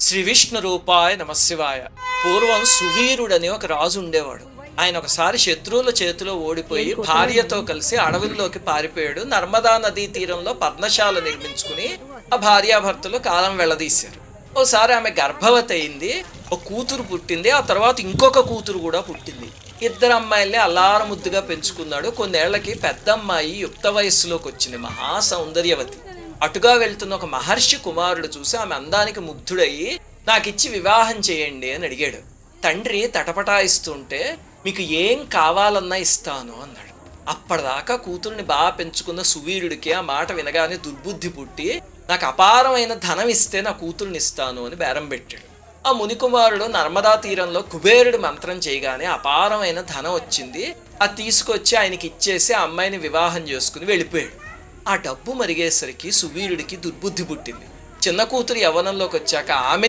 శ్రీ విష్ణు రూపాయ నమశివాయ. పూర్వం సువీరుడని ఒక రాజు ఉండేవాడు. ఆయన ఒకసారి శత్రువుల చేతిలో ఓడిపోయి భార్యతో కలిసి అడవుల్లోకి పారిపోయాడు. నర్మదా నదీ తీరంలో పర్ణశాల నిర్మించుకుని ఆ భార్యాభర్తలు కాలం వెళ్లదీశారు. ఓసారి ఆమె గర్భవతి అయింది. ఒక కూతురు పుట్టింది. ఆ తర్వాత ఇంకొక కూతురు కూడా పుట్టింది. ఇద్దరు అమ్మాయిల్ని అల్లార ముద్దుగా పెంచుకున్నాడు. కొన్నేళ్లకి పెద్ద అమ్మాయి యుక్త వయస్సులోకి వచ్చింది. మహా సౌందర్యవతి. అటుగా వెళ్తున్న ఒక మహర్షి కుమారుడు చూసి ఆమె అందానికి ముగ్ధుడయ్యి నాకిచ్చి వివాహం చేయండి అని అడిగాడు. తండ్రి తటపటాయిస్తుంటే మీకు ఏం కావాలన్నా ఇస్తాను అన్నాడు. అప్పటిదాకా కూతుర్ని బాగా పెంచుకున్న సువీరుడికి ఆ మాట వినగానే దుర్బుద్ధి పుట్టి నాకు అపారమైన ధనం ఇస్తే నా కూతుర్ని ఇస్తాను అని బేరం పెట్టాడు. ఆ మునికుమారుడు నర్మదా తీరంలో కుబేరుడి మంత్రం చేయగానే అపారమైన ధనం వచ్చింది. అది తీసుకొచ్చి ఆయనకి ఇచ్చేసి ఆ అమ్మాయిని వివాహం చేసుకుని వెళ్ళిపోయాడు. ఆ డబ్బు మరిగేసరికి సువీరుడికి దుర్బుద్ధి పుట్టింది. చిన్న కూతురు యవ్వనంలోకి వచ్చాక ఆమె